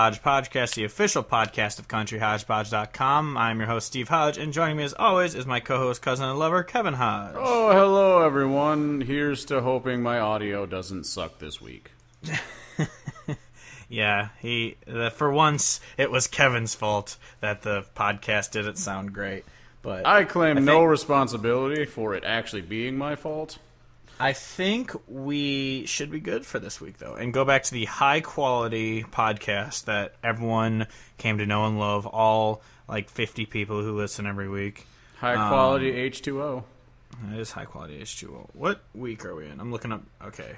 Hodge Podcast, the official podcast of CountryHodgepodge.com. I'm your host, Steve Hodge, and joining me as always is my co-host, cousin, and lover, Kevin Hodge. Oh, hello, everyone. Here's to hoping my audio doesn't suck this week. Yeah, for once, it was Kevin's fault that the podcast didn't sound great. But I claim no responsibility for it actually being my fault. I think we should be good for this week, though, and go back to the high-quality podcast that everyone came to know and love, all, 50 people who listen every week. High-quality H2O. It is high-quality H2O. What week are we in? I'm looking up... Okay.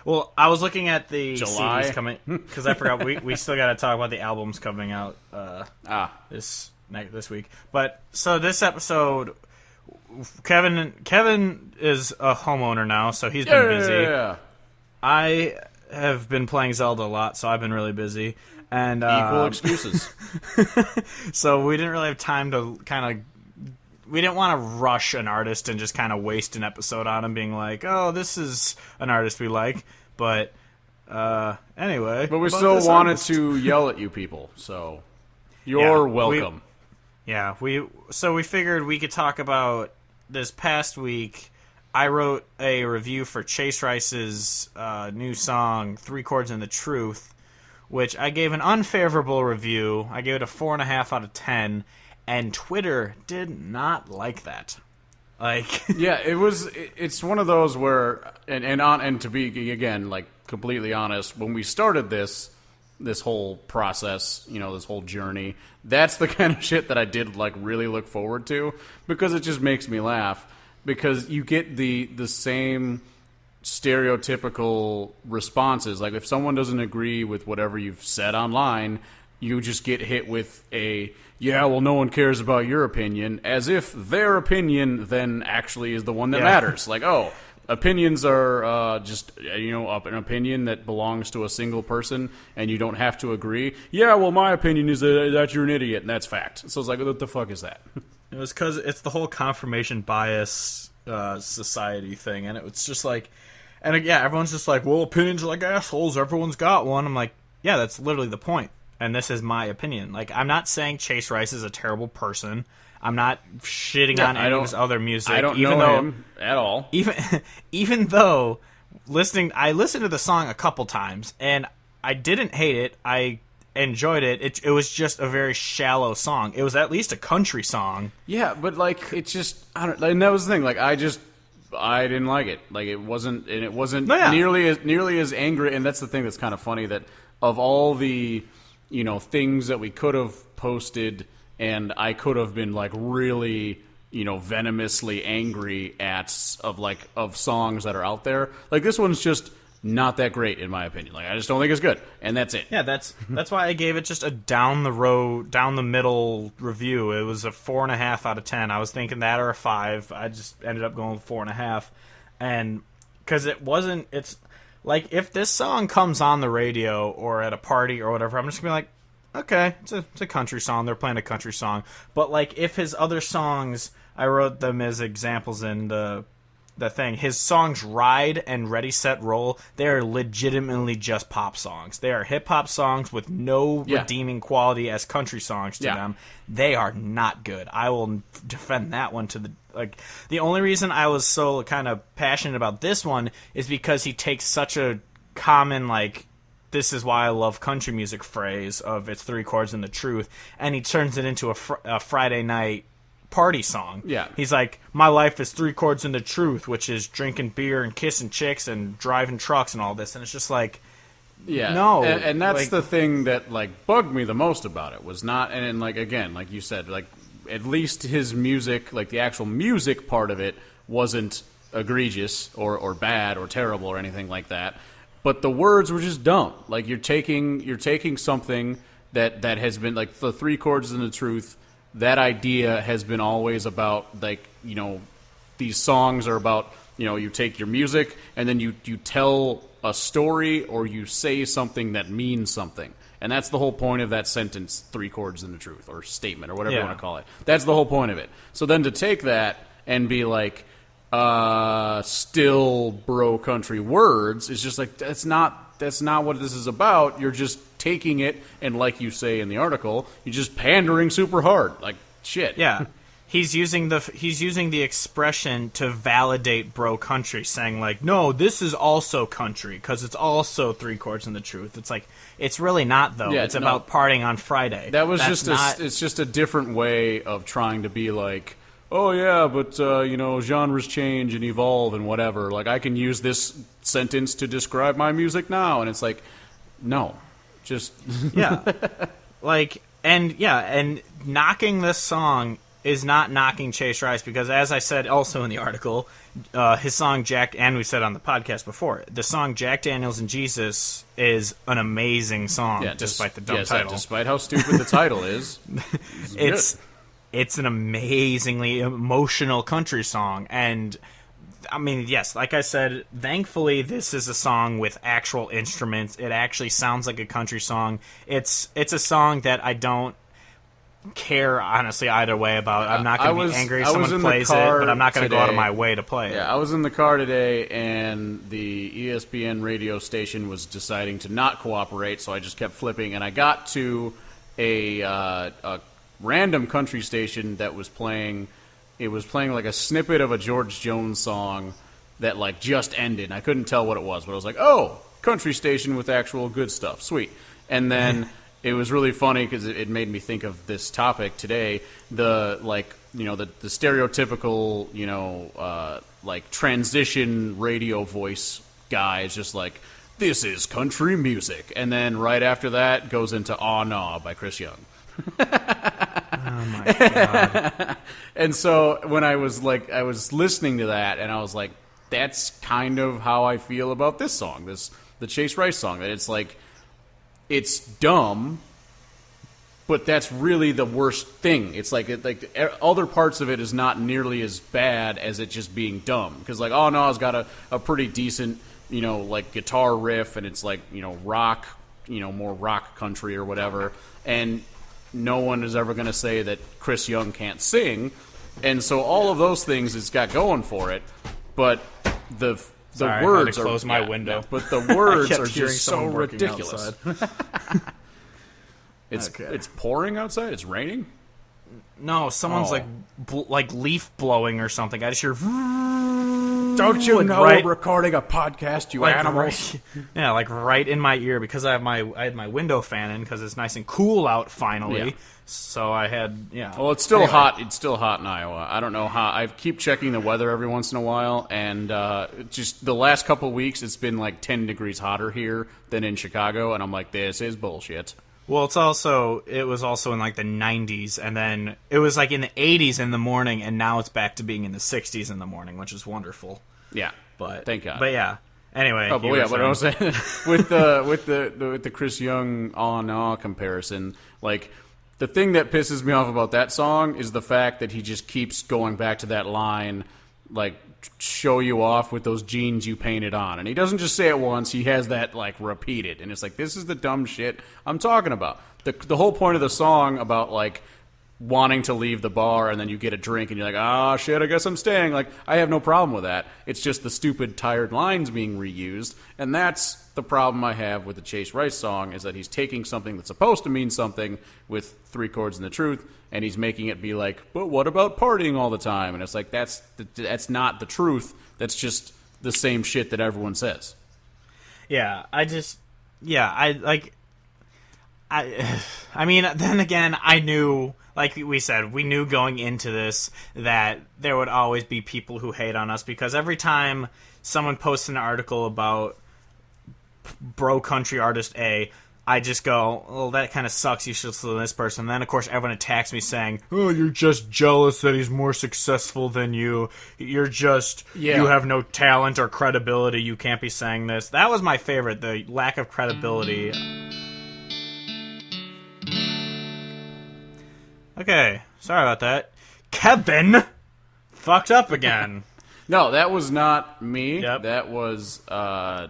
Well, I was looking at the July? CDs coming... Because I forgot, we still got to talk about the albums coming out this week. But, so this episode... Kevin is a homeowner now, so he's been busy. Yeah. I have been playing Zelda a lot, so I've been really busy. And Equal excuses. So we didn't really have time to we didn't want to rush an artist and just kind of waste an episode on him being like, oh, this is an artist we like. But anyway. But we still wanted to yell at you people, so you're welcome. We figured we could talk about this past week. I wrote a review for Chase Rice's new song, 3 Chords and the Truth, which I gave an unfavorable review. I gave it a 4.5 out of 10, and Twitter did not like that. Yeah, it's one of those where, and to be, again, completely honest, when we started this whole process, this whole journey, that's the kind of shit that I did really look forward to, because it just makes me laugh, because you get the same stereotypical responses. Like, if someone doesn't agree with whatever you've said online, you just get hit with no one cares about your opinion, as if their opinion then actually is the one that matters. Opinions are just, an opinion that belongs to a single person, and you don't have to agree. Yeah, well, my opinion is that you're an idiot, and that's fact. So it's like, what the fuck is that? It was because it's the whole confirmation bias society thing, and it's just everyone's just like, well, opinions are like assholes, everyone's got one. I'm like, yeah, that's literally the point, and this is my opinion. I'm not saying Chase Rice is a terrible person. I'm not shitting on any of his other music. I don't know him at all. Even though I listened to the song a couple times, and I didn't hate it. I enjoyed it. It was just a very shallow song. It was at least a country song. Yeah, but it just, I don't. And that was the thing. I didn't like it. It wasn't nearly as angry. And that's the thing that's kind of funny, that of all the things that we could have posted. And I could have been really, venomously angry of songs that are out there. This one's just not that great in my opinion. I just don't think it's good, and that's it. Yeah, that's why I gave it just a down the middle review. It was a 4.5 out of 10. I was thinking that or a 5. I just ended up going with 4.5, and because it's if this song comes on the radio or at a party or whatever, I'm just gonna be like, okay, it's a country song. They're playing a country song. But, if his other songs, I wrote them as examples in the thing. His songs Ride and Ready, Set, Roll, they are legitimately just pop songs. They are hip-hop songs with no redeeming quality as country songs to them. They are not good. I will defend that one to the... the only reason I was so kind of passionate about this one is because he takes such a common, this is why I love country music phrase of it's 3 chords and the truth, and he turns it into a Friday night party song. Yeah. He's like, my life is 3 chords and the truth, which is drinking beer and kissing chicks and driving trucks and all this, and it's just no. And that's the thing that, bugged me the most about it, was not, and again, like you said, at least his music, the actual music part of it wasn't egregious or bad or terrible or anything like that. But the words were just dumb. You're taking something that has been the 3 chords and the truth. That idea has been always about these songs are about you take your music and then you tell a story or you say something that means something, and that's the whole point of that sentence, 3 chords and the truth, or statement, or whatever you want to call it. That's the whole point of it. So then to take that and be still bro country words is just that's not what this is about. You're just taking it, and like you say in the article, you're just pandering super hard. Like, shit. Yeah. He's using the expression to validate bro country, saying like, no, this is also country because it's also 3 chords and the truth. It's like, it's really not though. Yeah, it's about partying on Friday. That was it's just a different way of trying to be like, oh yeah, but genres change and evolve and whatever. Like, I can use this sentence to describe my music now, and it's like, no, just yeah, like, and knocking this song is not knocking Chase Rice, because as I said also in the article, his song and we said on the podcast before, the song Jack Daniels and Jesus is an amazing song, despite the dumb title. Despite how stupid the title is. It's an amazingly emotional country song, and I mean, yes, like I said, thankfully this is a song with actual instruments. It actually sounds like a country song. It's a song that I don't care honestly either way about. I'm not going to be angry if someone plays it, but I'm not going to go out of my way to play it. Yeah, I was in the car today, and the ESPN radio station was deciding to not cooperate, so I just kept flipping, and I got to a random country station that was playing. It was playing like a snippet of a George Jones song that like just ended. And I couldn't tell what it was, but I was like, "Oh, country station with actual good stuff, sweet." And then it was really funny because it made me think of this topic today. The stereotypical like transition radio voice guy is just like, "This is country music," and then right after that goes into "Aw Naw" by Chris Young. Oh my god! And so when I was listening to that, and I was like, that's kind of how I feel about this song, the Chase Rice song. That it's like, it's dumb, but that's really the worst thing. It's like other parts of it is not nearly as bad as it just being dumb. Because like, "Oh no," it's got a pretty decent like guitar riff, and it's like rock, more rock country or whatever, and no one is ever going to say that Chris Young can't sing, and so all of those things it's got going for it. But the Sorry, words I had to close my window. But the words are just so ridiculous. It's pouring outside. It's raining. No, someone's like leaf blowing or something. I just hear. Don't you know we're recording a podcast, you animals? Like right in my ear, because I had my window fan in because it's nice and cool out finally. Yeah. So I had Well, it's still hot. It's still hot in Iowa. I don't know how. I keep checking the weather every once in a while, and just the last couple weeks, it's been like 10 degrees hotter here than in Chicago, and I'm like, this is bullshit. Well, it was also in like the 90s, and then it was like in the 80s in the morning, and now it's back to being in the 60s in the morning, which is wonderful. Yeah, but thank God. But yeah, anyway. Oh, but yeah, what I was saying with the Chris Young "Aw Naw" comparison, like the thing that pisses me off about that song is the fact that he just keeps going back to that line, like, "Show you off with those jeans you painted on," and he doesn't just say it once; he has that like repeated, and it's like, this is the dumb shit I'm talking about. The whole point of the song about like wanting to leave the bar and then you get a drink and you're like, "Ah, shit, I guess I'm staying." Like, I have no problem with that. It's just the stupid tired lines being reused, and that's the problem I have with the Chase Rice song, is that he's taking something that's supposed to mean something with 3 chords and the truth, and he's making it be like, "But what about partying all the time?" And it's like, that's not the truth. That's just the same shit that everyone says. Yeah, I mean, then again, I knew, like we said, we knew going into this that there would always be people who hate on us, because every time someone posts an article about bro country artist A, I just go, "Well, that kind of sucks. You should listen to this person." And then, of course, everyone attacks me saying, "Oh, you're just jealous that he's more successful than you. You're just, you have no talent or credibility. You can't be saying this." That was my favorite, the lack of credibility. Okay, sorry about that. Kevin fucked up again. No, that was not me. Yep. That was your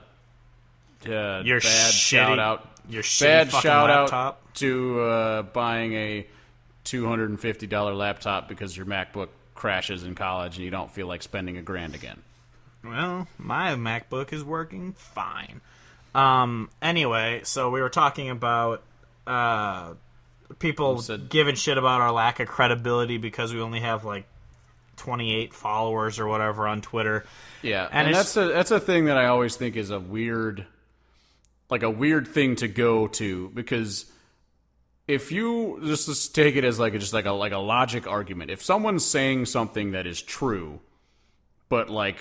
bad shitty, shout out. Your Bad shitty shout laptop. out to buying a $250 laptop because your MacBook crashes in college and you don't feel like spending $1,000 again. Well, my MacBook is working fine. Anyway, so we were talking about people Said- giving shit about our lack of credibility because we only have like 28 followers or whatever on Twitter. Yeah, And and it's- that's a thing that I always think is a weird thing to go to, because if you just take it as like a logic argument, if someone's saying something that is true, but like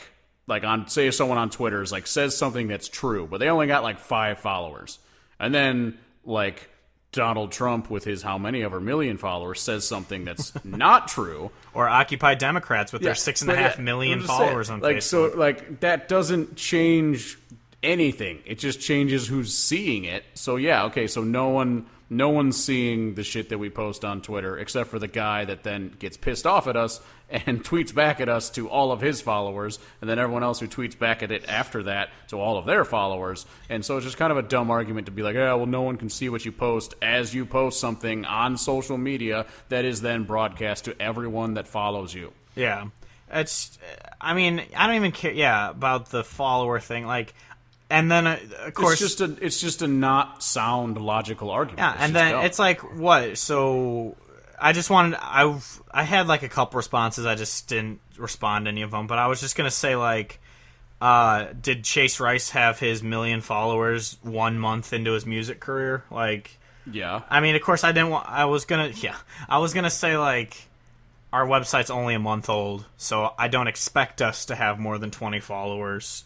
on, say, if someone on Twitter is like says something that's true, but they only got like 5 followers, and then like Donald Trump with his how many over million followers says something that's not true, Or Occupy Democrats with their 6.5 million followers on Facebook. So like that doesn't change anything. It just changes who's seeing it. So yeah, okay, so no one's seeing the shit that we post on Twitter except for the guy that then gets pissed off at us and tweets back at us to all of his followers, and then everyone else who tweets back at it after that to all of their followers. And so it's just kind of a dumb argument to be like, yeah, well, no one can see what you post as you post something on social media that is then broadcast to everyone that follows you. Yeah. I mean, I don't even care, about the follower thing. Like, and then, of course... It's just a not sound logical argument. Yeah, and then it's like, what? So... I just wanted... I had, like, a couple responses. I just didn't respond to any of them. But I was just going to say, like... did Chase Rice have his 1 million followers 1 month into his music career? Like... Yeah. I mean, of course, I didn't want... I was going to say, like... Our website's only a month old, so I don't expect us to have more than 20 followers.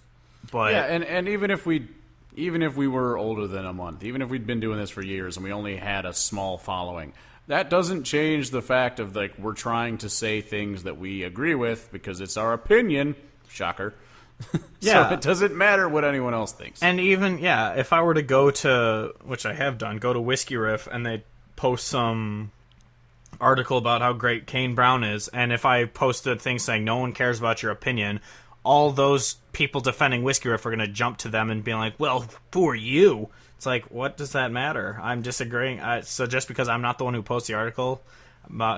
But... Yeah, and even if we were older than a month, even if we'd been doing this for years and we only had a small following... That doesn't change the fact of, like, we're trying to say things that we agree with because it's our opinion. Shocker. Yeah. So it doesn't matter what anyone else thinks. And even, if I were to go to, which I have done, go to Whiskey Riff and they post some article about how great Kane Brown is, and if I posted things saying no one cares about your opinion, all those people defending Whiskey Riff are going to jump to them and be like, well, who are you? It's like, what does that matter? I'm disagreeing. So just because I'm not the one who posts the article,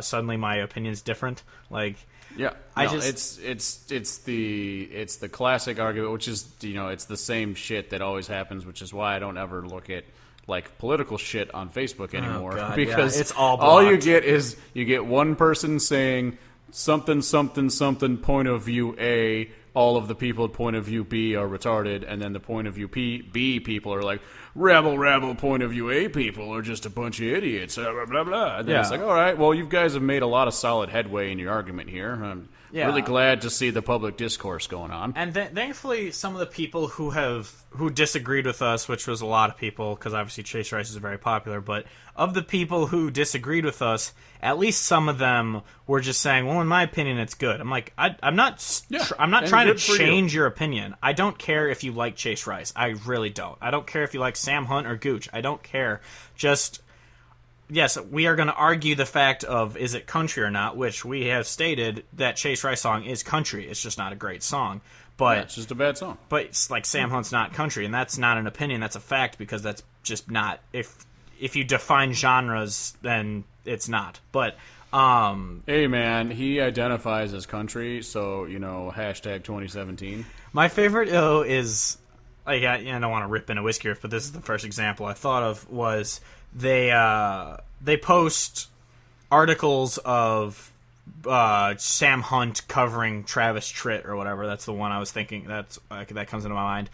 suddenly my opinion's different. Like, yeah, it's the classic argument, which is, it's the same shit that always happens, which is why I don't ever look at like political shit on Facebook anymore. Oh, God, because it's all you blocked. get is you get one person saying something point of view A. All of the people at point of view B are retarded, and then the point of view B people are like, rabble, point of view A people are just a bunch of idiots, blah, blah, blah. And then it's like, all right, well, you guys have made a lot of solid headway in your argument here. I'm really glad to see the public discourse going on. And thankfully, some of the people who disagreed with us, which was a lot of people, because obviously Chase Rice is very popular, but of the people who disagreed with us, at least some of them were just saying, well, in my opinion, it's good. I'm like, I'm not trying to change your opinion. I don't care if you like Chase Rice. I really don't. I don't care if you like Sam Hunt or Gooch. I don't care. Just... Yes, we are going to argue the fact of is it country or not, which we have stated that Chase Rice song is country. It's just not a great song. But it's just a bad song. But it's like Sam Hunt's not country, and that's not an opinion. That's a fact, because that's just not. If you define genres, then it's not. But hey, man, he identifies as country, so hashtag 2017. My favorite is like I don't want to rip into Whiskey Riff, but this is the first example I thought of was. They post articles of Sam Hunt covering Travis Tritt or whatever. That's the one I was thinking. That comes into my mind.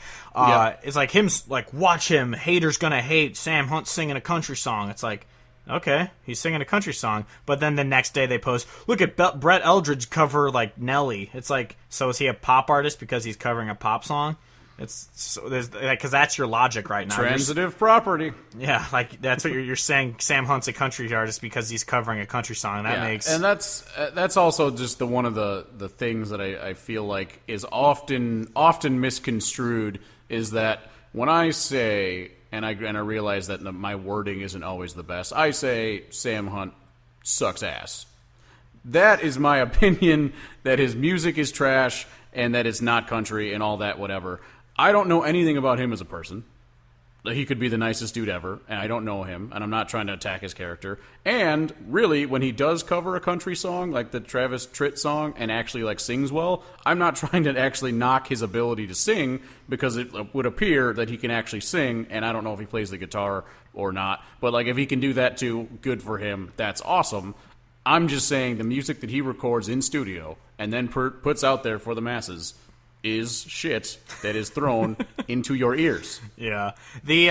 It's like him, like, watch him. Haters gonna hate Sam Hunt singing a country song. It's like, okay, he's singing a country song. But then the next day they post, look at Brett Eldridge cover like Nelly. It's like, so is he a pop artist because he's covering a pop song? It's so there's because that's your logic right now. Transitive property. Yeah, like that's what you're saying. Sam Hunt's a country artist because he's covering a country song. That makes and that's also just one of the things that I feel like is often misconstrued is that when I say and I realize that my wording isn't always the best. I say Sam Hunt sucks ass. That is my opinion. That his music is trash and that it's not country and all that whatever. I don't know anything about him as a person. he could be the nicest dude ever, and I don't know him, and I'm not trying to attack his character. And really, when he does cover a country song, like the Travis Tritt song, and actually like sings well, I'm not trying to actually knock his ability to sing, because it would appear that he can actually sing, and I don't know if he plays the guitar or not. But like if he can do that too, good for him. That's awesome. I'm just saying the music that he records in studio and then puts out there for the masses is shit that is thrown into your ears. Yeah. The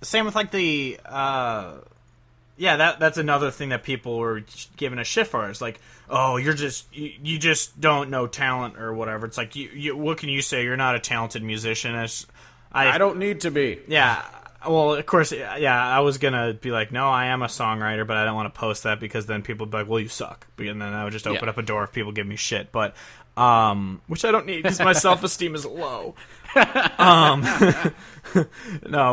same with like the that's another thing that people were giving a shit for. It's like, oh, you just don't know talent or whatever. It's like you what can you say? You're not a talented musician. I don't need to be. Yeah. Well, of course, yeah, I was going to be like, no, I am a songwriter, but I don't want to post that because then people would be like, well, you suck. And then I would just open up a door if people give me shit. But which I don't need because my self-esteem is low. No,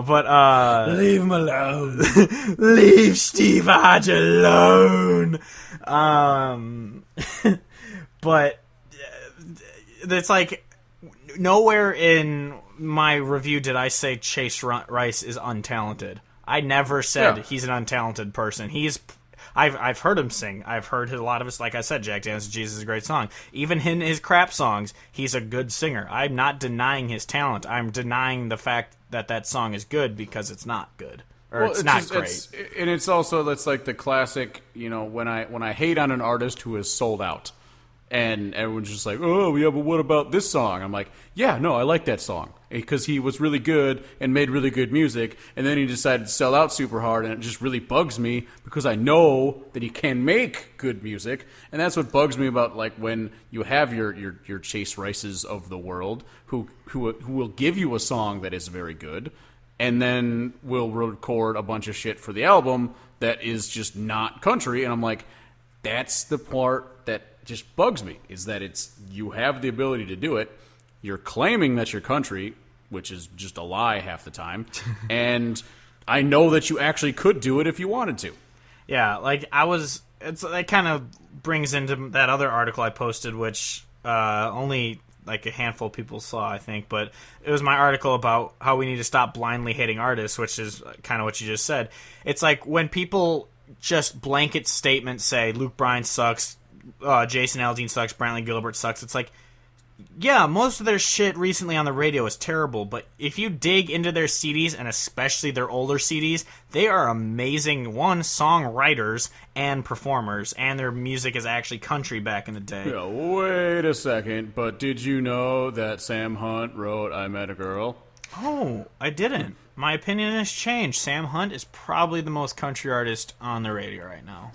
but leave him alone. Leave Steve Hodge alone. But it's like nowhere in my review did I say Chase Rice is untalented. I never said he's an untalented person. I've heard him sing. I've heard a lot of his, like I said, Jack Daniel's Jesus is a great song. Even in his crap songs, he's a good singer. I'm not denying his talent. I'm denying the fact that that song is good because it's not good. Or it's not great. And it's also, that's like the classic, when I hate on an artist who is sold out. And everyone's just like, oh, yeah, but what about this song? I'm like, yeah, no, I like that song. Because he was really good and made really good music. And then he decided to sell out super hard. And it just really bugs me because I know that he can make good music. And that's what bugs me about, like, when you have your Chase Rices of the world who will give you a song that is very good and then will record a bunch of shit for the album that is just not country. And I'm like, that's the part that just bugs me, is that you have the ability to do it. You're claiming that you're country, which is just a lie half the time. And I know that you actually could do it if you wanted to. Yeah, like that kind of brings into that other article I posted, which only like a handful of people saw, I think. But it was my article about how we need to stop blindly hating artists, which is kind of what you just said. It's like when people just blanket statements say Luke Bryan sucks, Jason Aldean sucks, Brantley Gilbert sucks. It's like, yeah, most of their shit recently on the radio is terrible, but if you dig into their CDs, and especially their older CDs, they are amazing, songwriters and performers, and their music is actually country back in the day. Yeah, wait a second, but did you know that Sam Hunt wrote I Met a Girl? Oh, I didn't. My opinion has changed. Sam Hunt is probably the most country artist on the radio right now.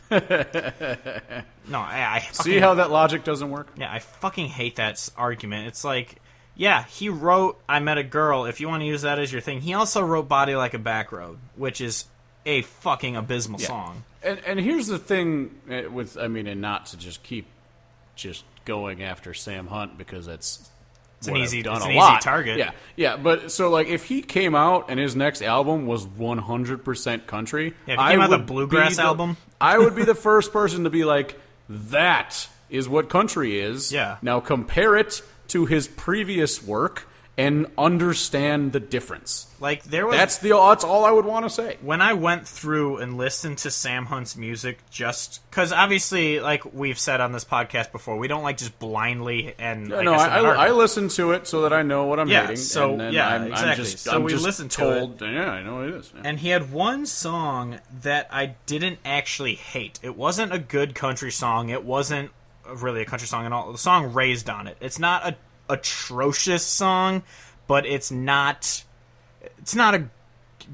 No, I see how that logic doesn't work? Yeah, I fucking hate that argument. It's like, yeah, he wrote I Met a Girl, if you want to use that as your thing. He also wrote Body Like a Back Road, which is a fucking abysmal song. And here's the thing and not to just keep just going after Sam Hunt, because it's an easy target. Yeah. But so, like, if he came out and his next album was 100% country, if he came out with a bluegrass album, I would be the first person to be like, that is what country is. Yeah. Now compare it to his previous work and understand the difference. Like, that's all I would want to say. When I went through and listened to Sam Hunt's music, just because obviously, like we've said on this podcast before, we don't like just blindly and I listen to it so that I know what I'm hating. So exactly. We listened to it. Yeah, I know it is. Yeah. And he had one song that I didn't actually hate. It wasn't a good country song. It wasn't really a country song at all. The song Raised on It. It's not a atrocious song, but it's not a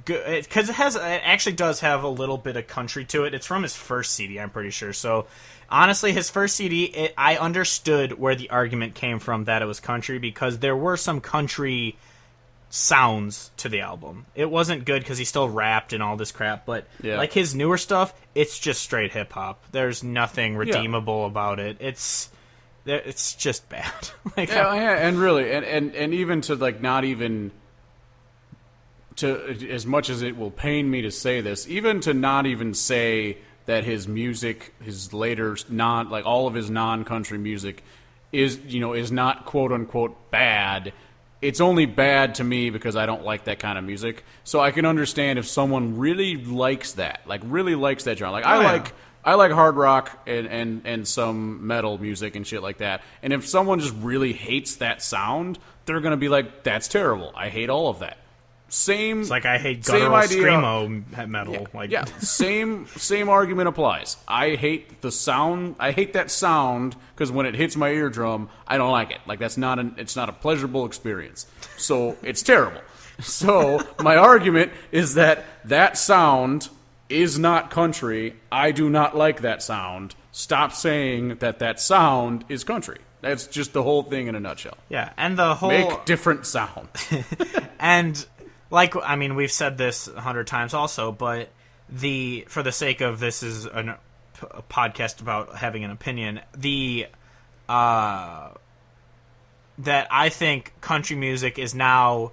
good, because it actually does have a little bit of country to it. It's from his first CD, I'm pretty sure. So honestly, his first CD, I understood where the argument came from that it was country, because there were some country sounds to the album. It wasn't good because he still rapped and all this crap, but like his newer stuff, it's just straight hip hop. There's nothing redeemable about it. It's just bad. And really, and even to, like, not even to, as much as it will pain me to say this, even to not even say that his music, his later all of his non-country music is not quote unquote bad, it's only bad to me because I don't like that kind of music. So I can understand if someone really likes that, like really likes that genre. Like I like hard rock and some metal music and shit like that. And if someone just really hates that sound, they're going to be like, that's terrible. I hate all of that. It's like I hate guttural screamo metal. Same argument applies. I hate the sound. I hate that sound because when it hits my eardrum, I don't like it. Like it's not a pleasurable experience. So it's terrible. So my argument is that sound is not country. I do not like that sound. Stop saying that sound is country. That's just the whole thing in a nutshell. Yeah, and the whole make different sound. And like, I mean, we've said this 100 times also, but for the sake of this is a podcast about having an opinion, that I think country music is now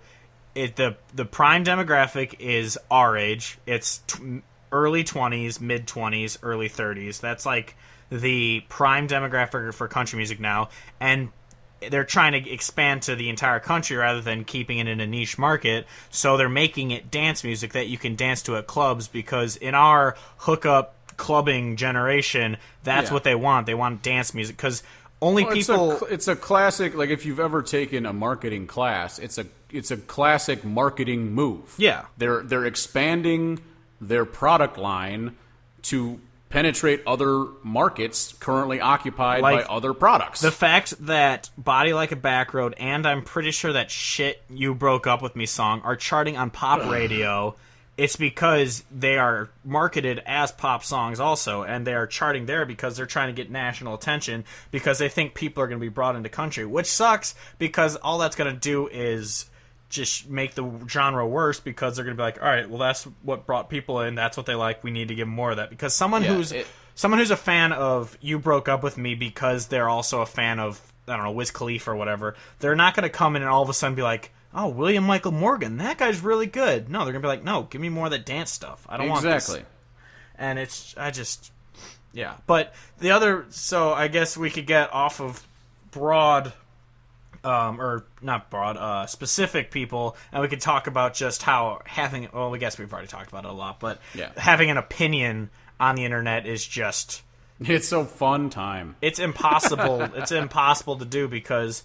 the prime demographic is our age. It's early 20s, mid 20s, early 30s. That's like the prime demographic for country music now, and they're trying to expand to the entire country rather than keeping it in a niche market. So they're making it dance music that you can dance to at clubs, because in our hookup clubbing generation, that's what they want. They want dance music because it's a classic. Like if you've ever taken a marketing class, it's a classic marketing move. Yeah, they're expanding their product line to penetrate other markets currently occupied by other products. The fact that Body Like a Back Road and I'm pretty sure that Shit You Broke Up With Me song are charting on pop radio, it's because they are marketed as pop songs also, and they are charting there because they're trying to get national attention because they think people are going to be brought into country, which sucks because all that's going to do is just make the genre worse, because they're going to be like, all right, well, that's what brought people in. That's what they like. We need to give more of that. Because someone who's a fan of You Broke Up With Me because they're also a fan of, I don't know, Wiz Khalifa or whatever, they're not going to come in and all of a sudden be like, oh, William Michael Morgan, that guy's really good. No, they're going to be like, no, give me more of that dance stuff. I don't want this. Exactly. And yeah. But the other, so I guess we could get off of broad... or not broad, specific people, and we could talk about just how having, well, I guess we've already talked about it a lot, but having an opinion on the internet is just... It's a fun time. It's impossible. It's impossible to do because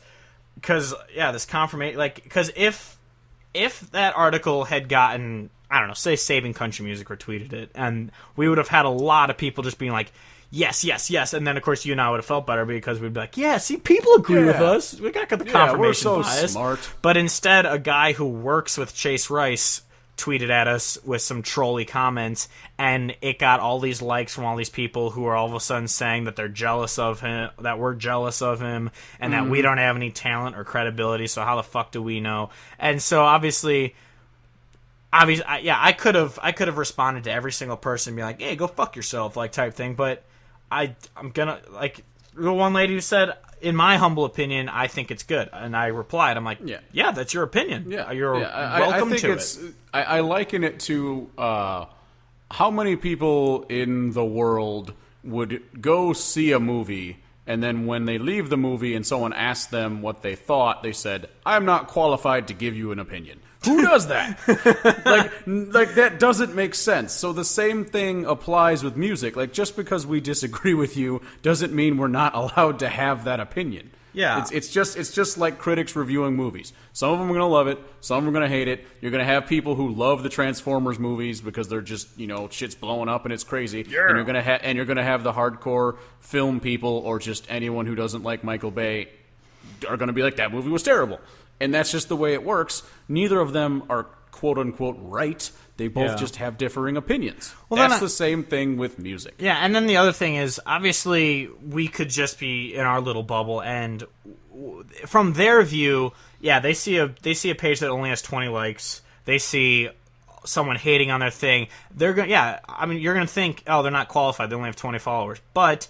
this confirmation, like, because if that article had gotten, I don't know, say Saving Country Music retweeted it, and we would have had a lot of people just being like, yes, yes, yes. And then, of course, you and I would have felt better because we'd be like, yeah, see, people agree with us. We got the confirmation we're so bias. Smart. But instead, a guy who works with Chase Rice tweeted at us with some trolly comments, and it got all these likes from all these people who are all of a sudden saying that they're jealous of him, that we're jealous of him, and that we don't have any talent or credibility, so how the fuck do we know? And so, obviously, I could have responded to every single person and be like, hey, go fuck yourself, like, type thing, but... I'm gonna, like, the one lady who said, in my humble opinion, I think it's good. And I replied, I'm like, yeah, that's your opinion. Yeah, you're welcome to it. I liken it to how many people in the world would go see a movie, and then when they leave the movie and someone asks them what they thought, they said, I'm not qualified to give you an opinion. Who does that? like that doesn't make sense. So the same thing applies with music. Like, just because we disagree with you doesn't mean we're not allowed to have that opinion. Yeah. It's just like critics reviewing movies. Some of them are going to love it. Some of them are going to hate it. You're going to have people who love the Transformers movies because they're just, shit's blowing up and it's crazy. Yeah. And you're going to have the hardcore film people, or just anyone who doesn't like Michael Bay, are going to be like, that movie was terrible. And that's just the way it works. Neither of them are quote-unquote right. They both just have differing opinions. Well, that's the same thing with music. Yeah, and then the other thing is, obviously, we could just be in our little bubble, and from their view, they see a page that only has 20 likes. They see someone hating on their thing. You're going to think, oh, they're not qualified. They only have 20 followers. But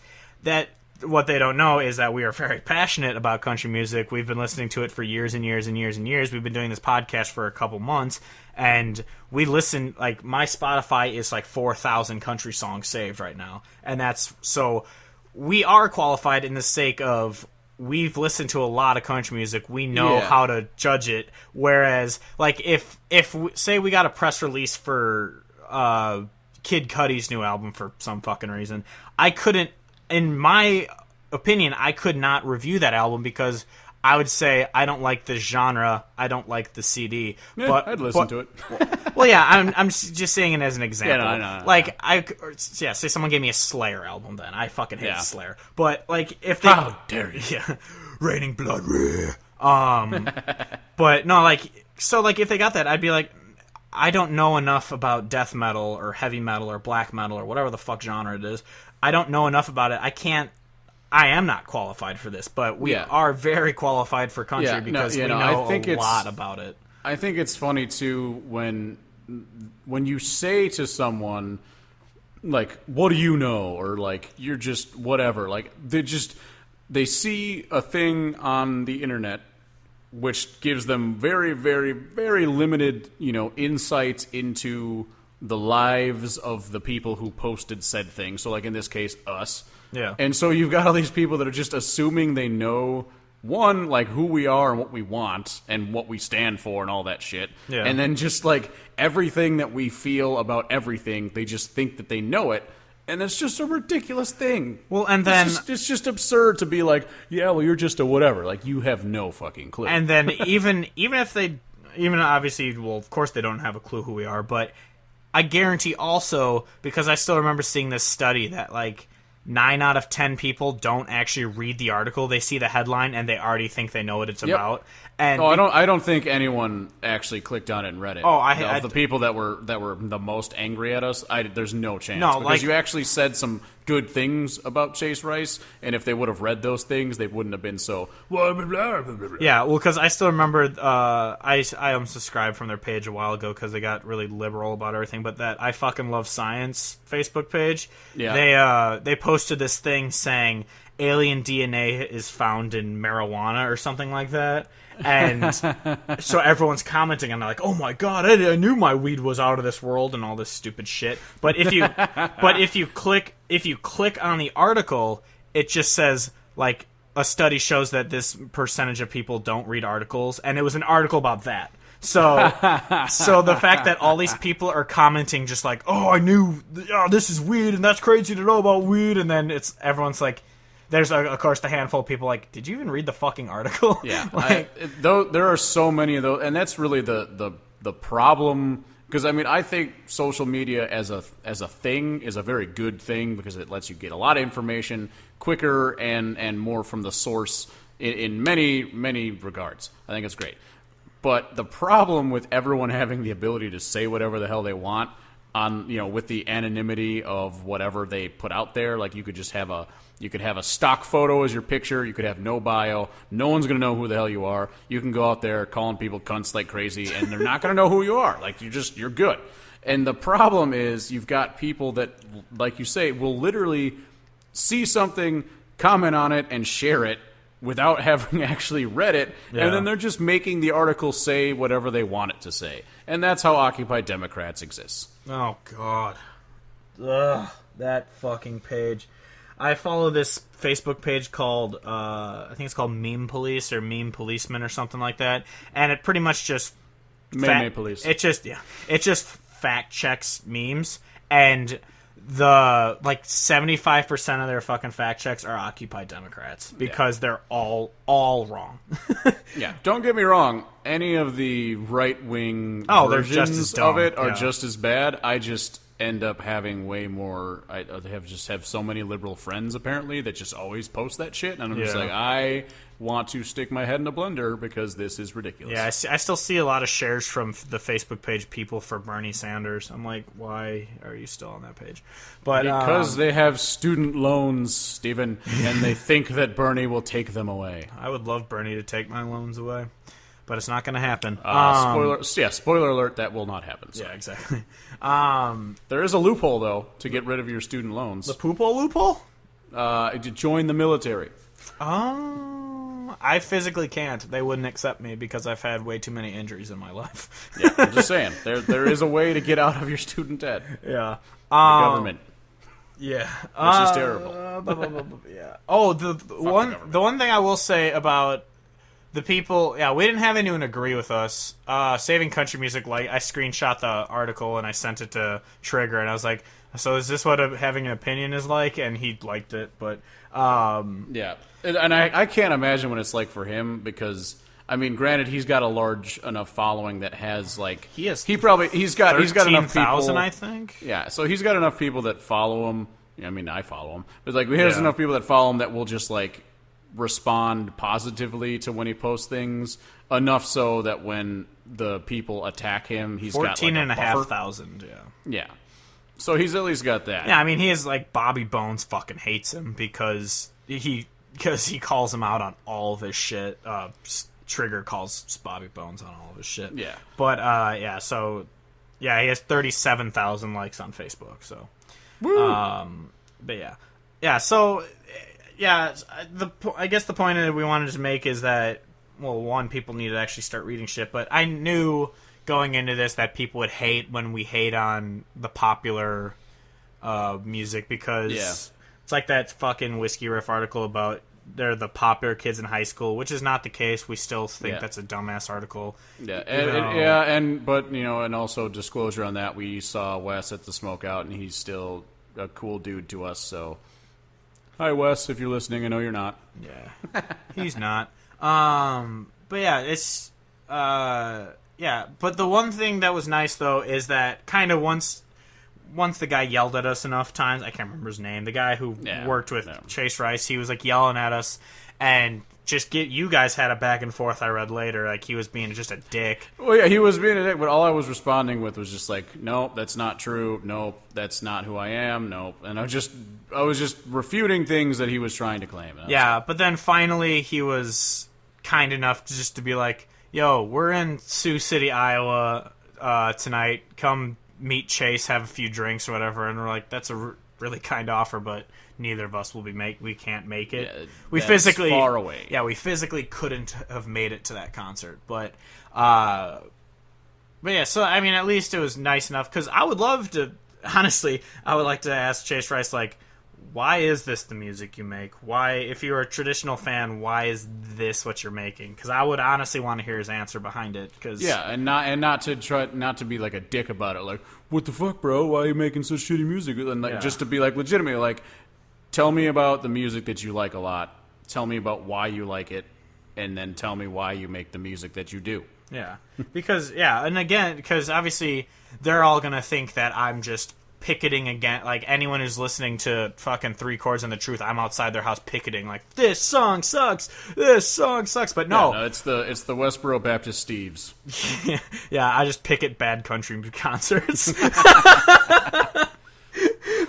what they don't know is that we are very passionate about country music. We've been listening to it for years and years and years and years. We've been doing this podcast for a couple months, and we listen, like, my Spotify is like 4,000 country songs saved right now. And so we are qualified in the sake of we've listened to a lot of country music. We know Yeah. how to judge it. Whereas, like, if say we got a press release for Kid Cudi's new album for some fucking reason, I couldn't, in my opinion, I could not review that album because I would say I don't like the genre, I don't like the CD. Yeah, but I'd listen to it. Well, yeah, I'm just saying it as an example. Yeah, no, I know. Like, say someone gave me a Slayer album, then I fucking hate Slayer. But like, if they, How dare you? yeah, Raining Blood, but no, like, so like if they got that, I'd be like, I don't know enough about death metal or heavy metal or black metal or whatever the fuck genre it is. I don't know enough about it. I am not qualified for this, but we are very qualified for country because we know a lot about it. I think it's funny too when you say to someone like, "What do you know?" or like, "You're just whatever." Like they see a thing on the internet which gives them very, very, very limited, insights into the lives of the people who posted said thing. So, like in this case, us. Yeah. And so you've got all these people that are just assuming they know, one, like who we are and what we want and what we stand for and all that shit. Yeah. And then just like everything that we feel about everything, they just think that they know it. And it's just a ridiculous thing. Well, and then it's just absurd to be like, yeah, well, you're just a whatever. Like, you have no fucking clue. And then even if they, obviously, well, of course they don't have a clue who we are, but I guarantee also, because I still remember seeing this study that like 9 out of 10 people don't actually read the article. They see the headline and they already think they know what it's about. And I don't think anyone actually clicked on it and read it. Oh, the people that were the most angry at us, there's no chance. No, because you actually said some good things about Chase Rice, and if they would have read those things, they wouldn't have been so. Blah, blah, blah, blah, blah. Yeah, well, because I still remember I unsubscribed from their page a while ago because they got really liberal about everything. But that I fucking love science Facebook page, they posted this thing saying alien DNA is found in marijuana or something like that. And so everyone's commenting and they're like, "Oh my god, I knew my weed was out of this world," and all this stupid shit. But if you click on the article, it just says like a study shows that this percentage of people don't read articles, and it was an article about that. So the fact that all these people are commenting just like, "Oh, I knew, this is weed, and that's crazy to know about weed," and then everyone's like. There's, of course, the handful of people like, did you even read the fucking article? Yeah. There are so many of those, and that's really the problem. Because, I think social media as a thing is a very good thing because it lets you get a lot of information quicker and more from the source in many, many regards. I think it's great. But the problem with everyone having the ability to say whatever the hell they want on, with the anonymity of whatever they put out there, like you could have a stock photo as your picture. You could have no bio. No one's going to know who the hell you are. You can go out there calling people cunts like crazy, and they're not going to know who you are. Like, you're good. And the problem is you've got people that, like you say, will literally see something, comment on it, and share it without having actually read it. Yeah. And then they're just making the article say whatever they want it to say. And that's how Occupy Democrats exists. Oh, God. Ugh, that fucking page. I follow this Facebook page called, I think it's called Meme Police or Meme Policeman or something like that, and it pretty much just police. It just fact checks memes, and the 75% of their fucking fact checks are Occupy Democrats because they're all wrong. Yeah, don't get me wrong. Any of the right wing versions of it are just as bad. I just end up having way more. I have so many liberal friends apparently that just always post that shit, and I'm just like, I want to stick my head in a blender because this is ridiculous. Yeah, I still see a lot of shares from the Facebook page People for Bernie Sanders. I'm like, why are you still on that page? But because they have student loans, Stephen, and they think that Bernie will take them away. I would love Bernie to take my loans away, but it's not going to happen. Spoiler alert, that will not happen. So. Yeah, exactly. There is a loophole, though, to get rid of your student loans. The poophole loophole? To join the military. Oh, I physically can't. They wouldn't accept me because I've had way too many injuries in my life. Yeah, I'm just saying. There is a way to get out of your student debt. Yeah. The government. Yeah. Which is terrible. Yeah. Oh, the one thing I will say about the people, yeah, we didn't have anyone agree with us. Saving Country Music, like, I screenshot the article and I sent it to Trigger, and I was like, so is this what having an opinion is like? And he liked it, but yeah, and I can't imagine what it's like for him, because I mean, granted, he's got a large enough following that has like he's got enough people, I think. Yeah, so he's got enough people that follow him. I mean, I follow him, but like he has enough people that follow him that will just like respond positively to when he posts things, enough so that when the people attack him, he's 14,500. Yeah. So he's at least got that. Yeah, I mean, he is like Bobby Bones fucking hates him because he calls him out on all of his shit. Trigger calls Bobby Bones on all of his shit. Yeah. But he has 37,000 likes on Facebook. So, but yeah. So, yeah. I guess the point that we wanted to make is that, well, one, people need to actually start reading shit. But I knew going into this that people would hate when we hate on the popular music, because it's like that fucking Whiskey Riff article about they're the popular kids in high school, which is not the case. We still think that's a dumbass article. Yeah, and also disclosure on that, we saw Wes at the Smokeout, and he's still a cool dude to us. So, hi Wes, if you're listening, I know you're not. Yeah, he's not. But yeah, it's But the one thing that was nice though is that kind of once the guy yelled at us enough times, I can't remember his name, the guy who worked with Chase Rice, he was like yelling at us, and you guys had a back and forth I read later, like he was being just a dick. Well, yeah, he was being a dick, but all I was responding with was just like, nope, that's not true, nope, that's not who I am, nope. And I was just refuting things that he was trying to claim. Yeah, but then finally he was kind enough to be like, yo, we're in Sioux City, Iowa tonight, come meet Chase, have a few drinks or whatever, and we're like, that's a really kind offer, but neither of us we can't make it. Yeah, we physically far away. Yeah, we physically couldn't have made it to that concert, but yeah. So I mean, at least it was nice enough, because I would love to. Honestly, I would like to ask Chase Rice, like, why is this the music you make? Why, if you're a traditional fan, why is this what you're making? Because I would honestly want to hear his answer behind it. Cause, and not to be like a dick about it. Like, what the fuck, bro? Why are you making such shitty music? And like, just to be like legitimately, like, tell me about the music that you like a lot. Tell me about why you like it, and then tell me why you make the music that you do. Yeah, because and again, because obviously they're all gonna think that I'm just picketing again, like anyone who's listening to fucking 3 Chords and the Truth, I'm outside their house picketing, like, this song sucks, but no, it's the Westboro Baptist Steves. Yeah, I just picket bad country concerts.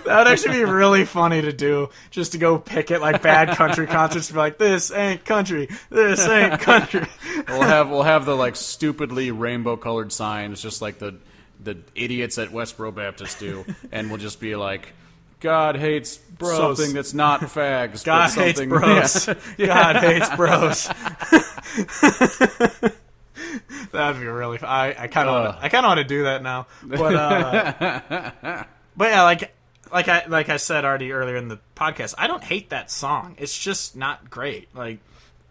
That would actually be really funny to do, just to go picket like bad country concerts, to be like, this ain't country, this ain't country. We'll have the like stupidly rainbow colored signs, just like the idiots at Westboro Baptist do, and we'll just be like, God hates bros. Something that's not fags. God but hates bros. God hates bros. That'd be really fun. I kind of want to do that now, but yeah, like I said already earlier in the podcast, I don't hate that song. It's just not great. Like,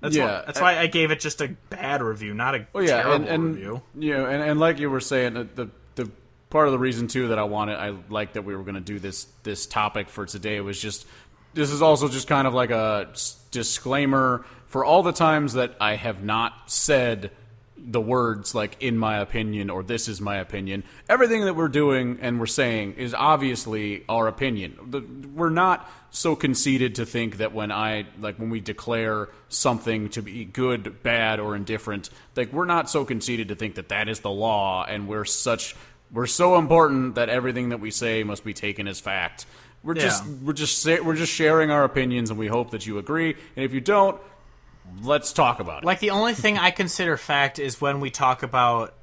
that's why I gave it just a bad review, not a terrible review. Yeah, and like you were saying, the part of the reason too that I like that we were going to do this topic for today was just, this is also just kind of like a disclaimer for all the times that I have not said the words like, in my opinion, or this is my opinion. Everything that we're doing and we're saying is obviously our opinion. We're not so conceited to think that when we declare something to be good, bad, or indifferent, like, we're not so conceited to think that is the law, and we're so important that everything that we say must be taken as fact. We're just sharing our opinions, and we hope that you agree. And if you don't, let's talk about it. Like, the only thing I consider fact is when we talk about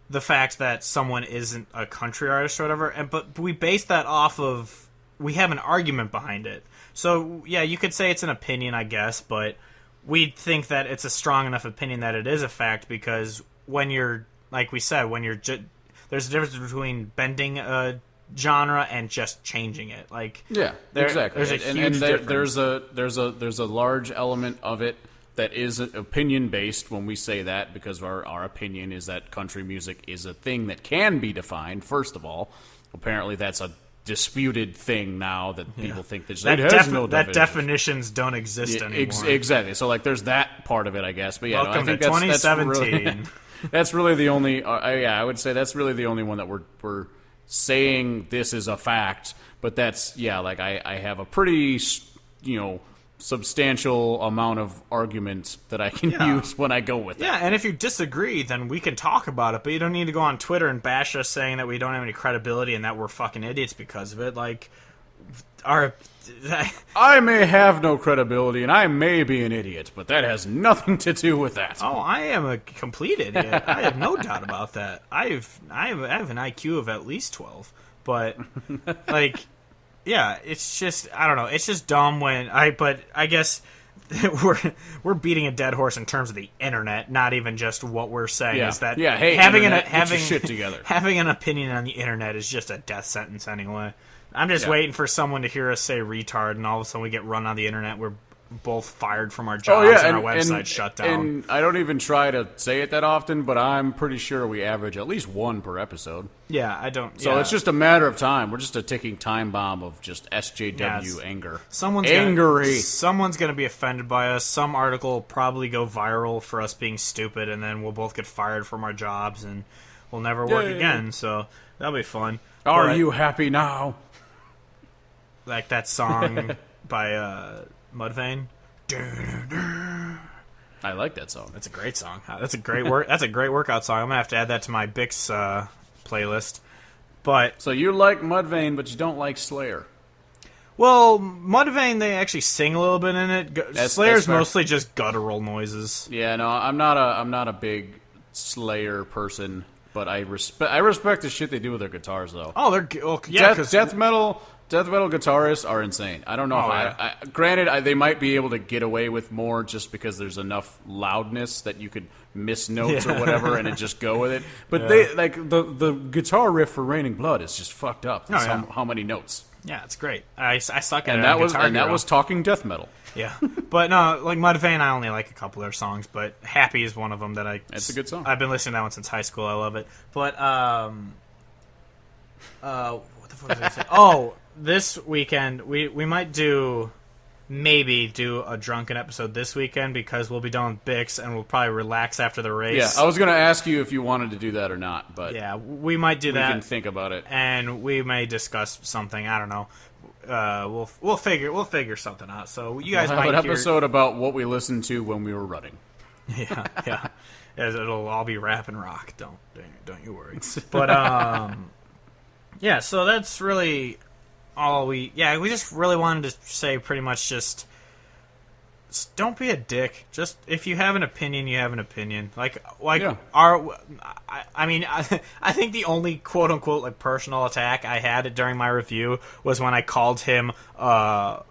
the fact that someone isn't a country artist or whatever, but we base that off of, we have an argument behind it. So, yeah, you could say it's an opinion, I guess, but we think that it's a strong enough opinion that it is a fact, because when you're, like we said, there's a difference between bending a genre and just changing it. Like, Yeah, exactly. There's a huge difference. There's a large element of it that is opinion based when we say that, because our opinion is that country music is a thing that can be defined. First of all, apparently that's a disputed thing now that people think that definitions don't exist anymore. Exactly. So like, there's that part of it, I guess. But yeah, Welcome I think to that's 2017. really, that's really the only. I would say that's really the only one that we're saying this is a fact. But that's like I have a pretty substantial amount of argument that I can use when I go with it. Yeah, and if you disagree, then we can talk about it, but you don't need to go on Twitter and bash us saying that we don't have any credibility and that we're fucking idiots because of it. Like, I may have no credibility and I may be an idiot, but that has nothing to do with that. Oh, I am a complete idiot. I have no doubt about that. I have an IQ of at least 12, but like, yeah, it's just, I don't know. It's just dumb but I guess we're beating a dead horse in terms of the internet, not even just what we're saying is that hey, having get your shit together. Having an opinion on the internet is just a death sentence anyway. I'm just waiting for someone to hear us say retard, and all of a sudden we get run on the internet. We're both fired from our jobs and our website shut down. And I don't even try to say it that often, but I'm pretty sure we average at least one per episode. Yeah, I don't. So it's just a matter of time. We're just a ticking time bomb of just SJW anger. Someone's going to be offended by us. Some article will probably go viral for us being stupid, and then we'll both get fired from our jobs, and we'll never work again. So that'll be fun. Are you happy now? Like that song by Mudvayne. I like that song. That's a great song. That's a great workout song. I'm gonna have to add that to my Bix playlist. But so you like Mudvayne, but you don't like Slayer. Well, Mudvayne, they actually sing a little bit in it. Slayer's mostly just guttural noises. Yeah, no, I'm not a big Slayer person, but I respect the shit they do with their guitars, though. Oh, death metal guitarists are insane. I don't know how. Granted, they might be able to get away with more just because there's enough loudness that you could miss notes or whatever and it just go with it. But they like the guitar riff for Raining Blood is just fucked up. How many notes? Yeah, it's great. I suck at it. That was talking death metal. Yeah, but no, like Mudvayne, I only like a couple of their songs, but Happy is one of them that It's a good song. I've been listening to that one since high school. I love it. But what the fuck was I saying? Oh, this weekend we might maybe do a drunken episode this weekend because we'll be done with Bix and we'll probably relax after the race. Yeah, I was going to ask you if you wanted to do that or not, but yeah, we might do that. We can think about it, and we may discuss something. I don't know. We'll figure something out. So you guys might have an episode about what we listened to when we were running. Yeah. It'll all be rap and rock. Don't you worry. But yeah. So that's really all we just really wanted to say. Pretty much just don't be a dick. Just if you have an opinion, you have an opinion. I think the only quote unquote like personal attack I had during my review was when I called him a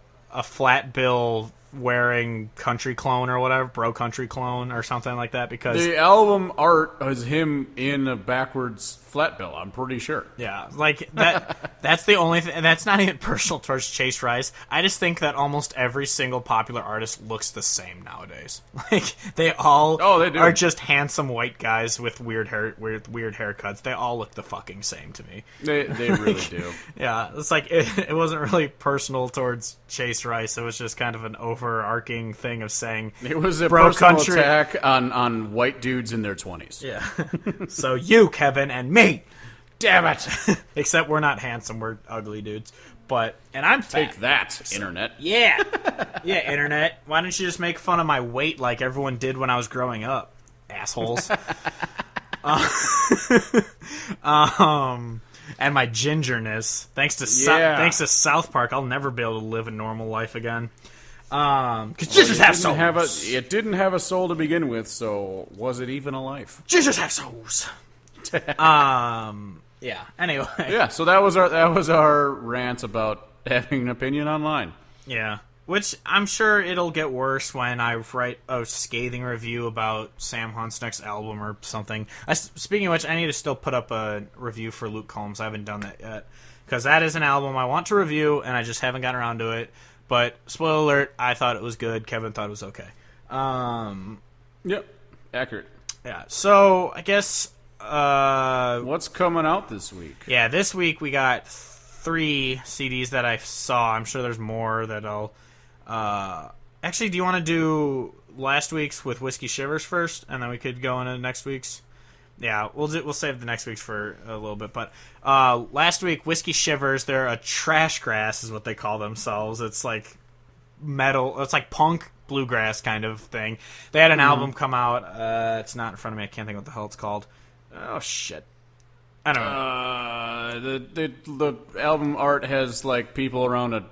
flat bill wearing country clone or whatever, bro country clone or something like that, because the album art is him in a backwards flat bill, I'm pretty sure. Yeah, like that's the only thing, and that's not even personal towards Chase Rice. I just think that almost every single popular artist looks the same nowadays. Like they all they do. Are just handsome white guys with weird haircuts. They all look the fucking same to me. They really do. Yeah, it's like it wasn't really personal towards Chase Rice. It was just kind of an overarching thing of saying it was a bro personal country attack on white dudes in their 20s. Yeah. So you, Kevin, and me. Damn it. Except we're not handsome, we're ugly dudes. And I'm fat. Take that, internet. Yeah. Yeah, internet. Why don't you just make fun of my weight like everyone did when I was growing up? Assholes. And my gingerness. Thanks to South Park, I'll never be able to live a normal life again. Because gingers have souls. It didn't have a soul to begin with, so was it even a life? Gingers have souls. Yeah. Anyway. Yeah. So that was our rant about having an opinion online. Yeah. Which I'm sure it'll get worse when I write a scathing review about Sam Hunt's next album or something. Speaking of which, I need to still put up a review for Luke Combs. I haven't done that yet. because that is an album I want to review, and I just haven't gotten around to it. But spoiler alert, I thought it was good. Kevin thought it was okay. Yep, accurate. Yeah. So I guess what's coming out this week? Yeah, this week we got 3 CDs that I saw. I'm sure there's more that I'll. Actually, do you want to do last week's with Whiskey Shivers first, and then we could go into next week's? Yeah, we'll save the next week's for a little bit. But last week, Whiskey Shivers, they're a trash grass is what they call themselves. It's like metal. It's like punk bluegrass kind of thing. They had an album come out. It's not in front of me. I can't think what the hell it's called. Oh shit. I don't know. The album art has like people around a.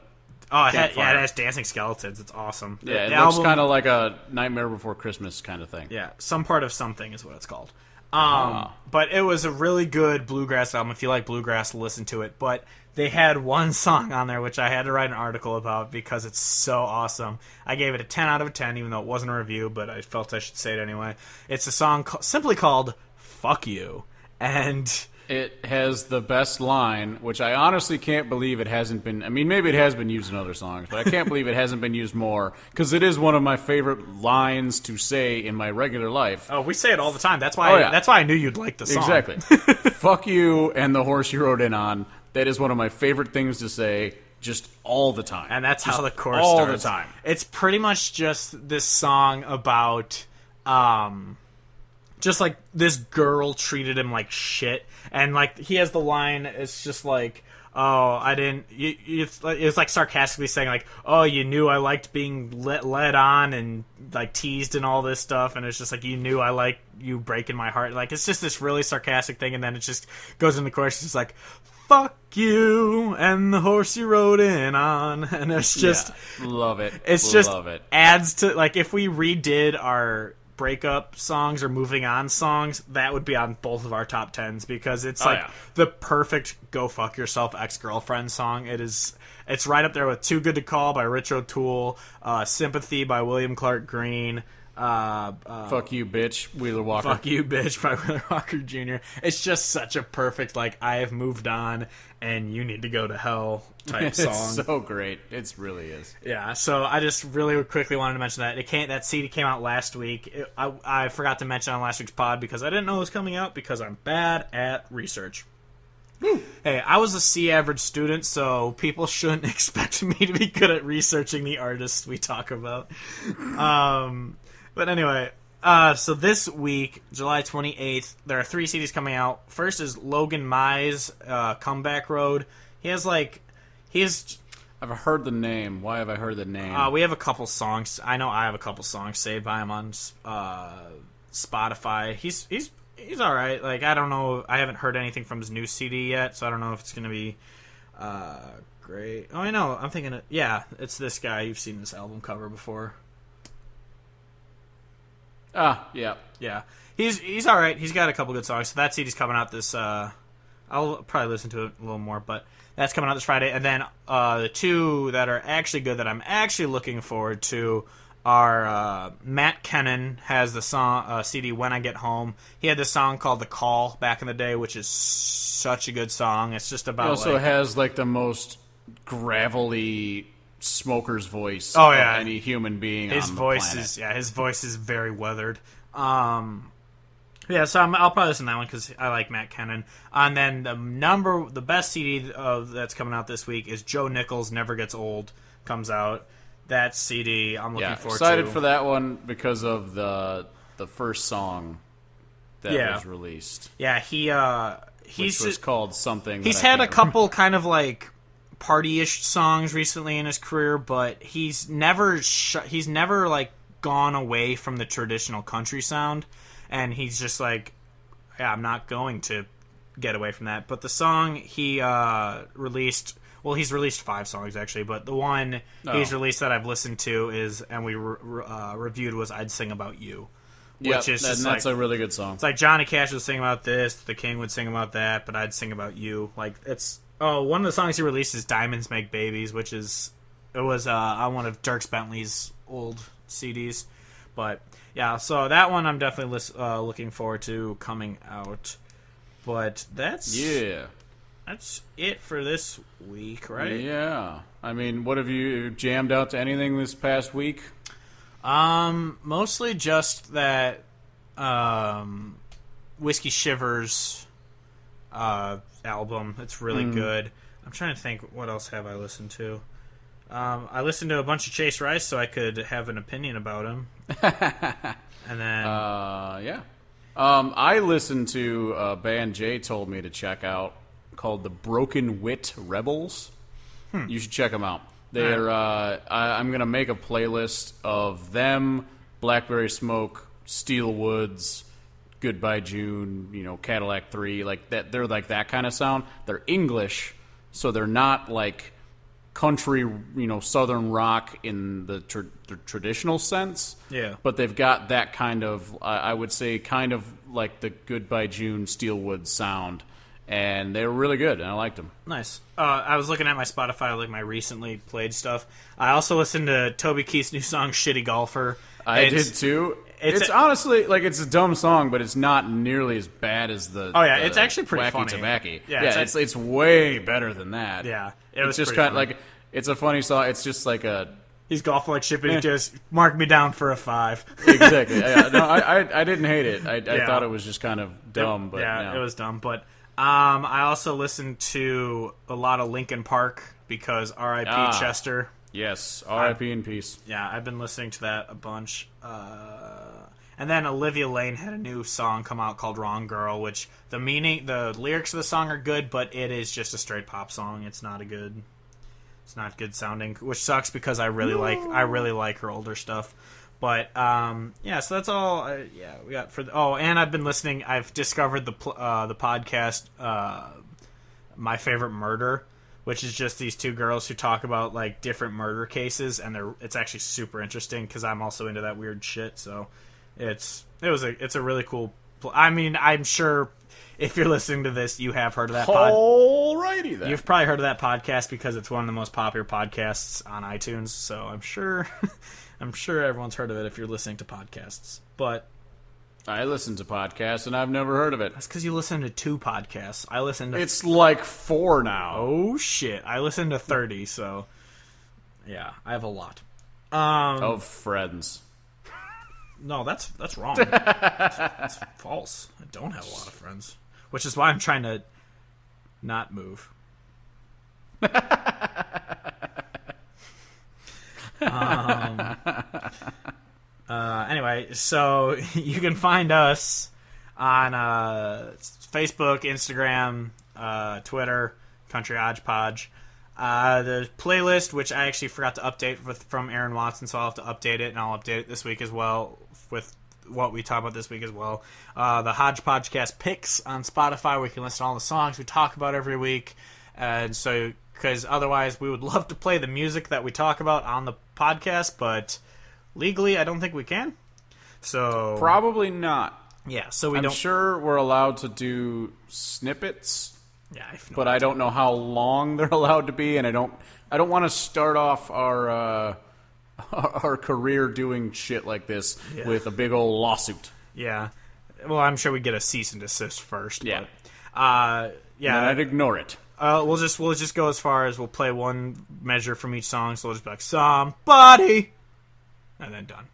Oh, it has dancing skeletons. It's awesome. Yeah, it looks kind of like a Nightmare Before Christmas kind of thing. Yeah, Some Part of Something is what it's called. But it was a really good bluegrass album. If you like bluegrass, listen to it. But they had one song on there which I had to write an article about because it's so awesome. I gave it a 10 out of 10, even though it wasn't a review, but I felt I should say it anyway. It's a song simply called Fuck You. And it has the best line, which I honestly can't believe it hasn't been. I mean, maybe it has been used in other songs, but I can't believe it hasn't been used more because it is one of my favorite lines to say in my regular life. Oh, we say it all the time. That's why. That's why I knew you'd like the song. Exactly. Fuck you and the horse you rode in on. That is one of my favorite things to say, just all the time. And that's how the chorus all starts. The time. It's pretty much just this song about. Just like this girl treated him like shit, and like he has the line, it's just like, oh, I didn't. It's like sarcastically saying like, oh, you knew I liked being led on and like teased and all this stuff, and it's just like you knew I liked you breaking my heart. Like it's just this really sarcastic thing, and then it just goes in the chorus, it's just like, fuck you and the horse you rode in on, and it's just love it. It's just adds to like if we redid our breakup songs or moving on songs, that would be on both of our top 10s because it's the perfect go fuck yourself ex-girlfriend song. It's right up there with Too Good to Call by Rich O'Toole, Sympathy by William Clark Green, Fuck You Bitch, Wheeler Walker. Fuck You Bitch by Wheeler Walker Jr. It's just such a perfect like I have moved on and you need to go to hell type song. It's so great. It really is. Yeah, so I just really quickly wanted to mention that. That CD came out last week. I forgot to mention on last week's pod because I didn't know it was coming out because I'm bad at research. Hey, I was a C average student, so people shouldn't expect me to be good at researching the artists we talk about. But anyway, so this week, July 28th, there are 3 CDs coming out. First is Logan Mai's Comeback Road. I've heard the name. Why have I heard the name? We have a couple songs. I know I have a couple songs saved by him on Spotify. He's all right. Like I don't know. I haven't heard anything from his new CD yet, so I don't know if it's gonna be great. Oh, I know. I'm thinking. It's this guy. You've seen this album cover before. Yeah. He's all right. He's got a couple good songs. So that CD's coming out this. I'll probably listen to it a little more, but that's coming out this Friday. And then the 2 that are actually good that I'm actually looking forward to are Matt Kennan has the song CD When I Get Home. He had this song called The Call back in the day, which is such a good song. It's just about. He also has like the most gravelly smoker's voice of any human being his on the voice planet. His voice is very weathered. So I'll probably listen to that one because I like Matt Kennan. And then the best CD that's coming out this week is Joe Nichols' Never Gets Old comes out. That CD I'm looking forward to. Excited for that one because of the first song that was released. Yeah, which was called something. He's had a couple kind of like party-ish songs recently in his career, but he's never like gone away from the traditional country sound, and he's just like, I'm not going to get away from that. But the song he released, well, he's released 5 songs actually, but the one he's released that I've listened to and we reviewed was "I'd Sing About You." Which is that's a really good song. It's like Johnny Cash would sing about this, The King would sing about that, but I'd sing about you. Like one of the songs he released is "Diamonds Make Babies," which was on one of Dierks Bentley's old CDs. But yeah, so that one I'm definitely looking forward to coming out. But that's That's it for this week, right? Yeah. I mean, what have you jammed out to anything this past week? Mostly just that Whiskey Shivers album. It's really good. I'm trying to think, what else have I listened to? I listened to a bunch of Chase Rice so I could have an opinion about him. And then... yeah. I listened to a band Jay told me to check out called the Broken Wit Rebels. You should check them out. They're I'm going to make a playlist of them, Blackberry Smoke, Steel Woods, Goodbye June, Cadillac 3, like that. They're like that kind of sound. They're English, so they're not like country, southern rock in the traditional sense. Yeah. But they've got that kind of, I would say, kind of like the Goodbye June, Steel Woods sound. And they were really good, and I liked them. Nice. I was looking at my Spotify, like my recently played stuff. I also listened to Toby Keith's new song, Shitty Golfer. I did too. It's honestly, like, it's a dumb song, but it's not nearly as bad as the it's actually pretty Wacky funny. Tobacco. Yeah, it's way better than that. Yeah. It's just kind of like, it's a funny song. It's just like a... He's golfing like shit, but he just marked me down for a 5. Exactly. Yeah, no, I didn't hate it. I thought it was just kind of dumb. But it was dumb, but... I also listened to a lot of Linkin Park because R.I.P. Chester. Yes, R.I.P. in peace. Yeah, I've been listening to that a bunch. And then Olivia Lane had a new song come out called Wrong Girl, which the lyrics of the song are good, but it is just a straight pop song. It's not good sounding, which sucks because I really like her older stuff. But so that's all. We got for. And I've been listening. I've discovered the podcast, My Favorite Murder, which is just these two girls who talk about like different murder cases, and it's actually super interesting because I'm also into that weird shit. So it's a really cool. I mean, I'm sure if you're listening to this, you have heard of that. Alrighty then. You've probably heard of that podcast because it's one of the most popular podcasts on iTunes. So I'm sure. I'm sure everyone's heard of it if you're listening to podcasts. But I listen to podcasts, and I've never heard of it. That's because you listen to 2 podcasts. I listen to... It's like 4 now. Oh, shit. I listen to 30, so... Yeah, I have a lot. Of friends. No, that's wrong. That's false. I don't have a lot of friends. Which is why I'm trying to not move. Anyway, so you can find us on Facebook, Instagram, Twitter, Country Hodgepodge. The playlist, which I actually forgot to update from Aaron Watson, so I'll have to update it, and I'll update it this week as well with what we talk about this week as well. The Hodgepodgecast picks on Spotify, where you can listen to all the songs we talk about every week. And so, because otherwise we would love to play the music that we talk about on the podcast, but legally I don't think we can. So probably not. Yeah, so I'm sure we're allowed to do snippets. Yeah, but I don't know how long they're allowed to be, and I don't want to start off our career doing shit like this with a big old lawsuit. Yeah. Well, I'm sure we get a cease and desist first. Yeah. But, and I'd ignore it. We'll just go as far as we'll play one measure from each song, so we'll just be like, somebody, and then done.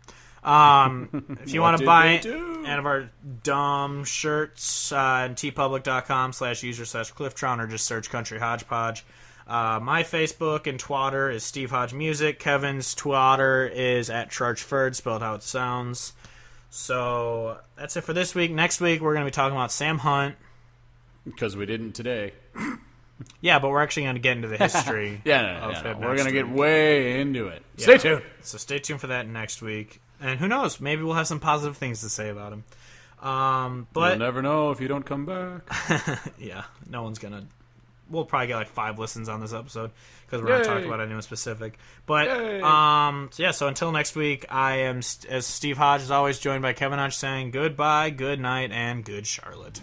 If you want to buy any of our dumb shirts, tpublic.com/user/Clifftron, or just search Country Hodgepodge. My Facebook and Twitter is Steve Hodge Music. Kevin's Twitter is @Chargeford, spelled how it sounds. So that's it for this week. Next week we're going to be talking about Sam Hunt. Because we didn't today. Yeah, but we're actually going to get into the history. We're going to get way into it. Yeah. Stay tuned. So stay tuned for that next week. And who knows? Maybe we'll have some positive things to say about him. But you'll never know if you don't come back. Yeah, no one's going to... We'll probably get like 5 listens on this episode because we're not talking about anyone specific. But, so until next week, I am, as Steve Hodge is always, joined by Kevin Hodge saying goodbye, good night, and good Charlotte.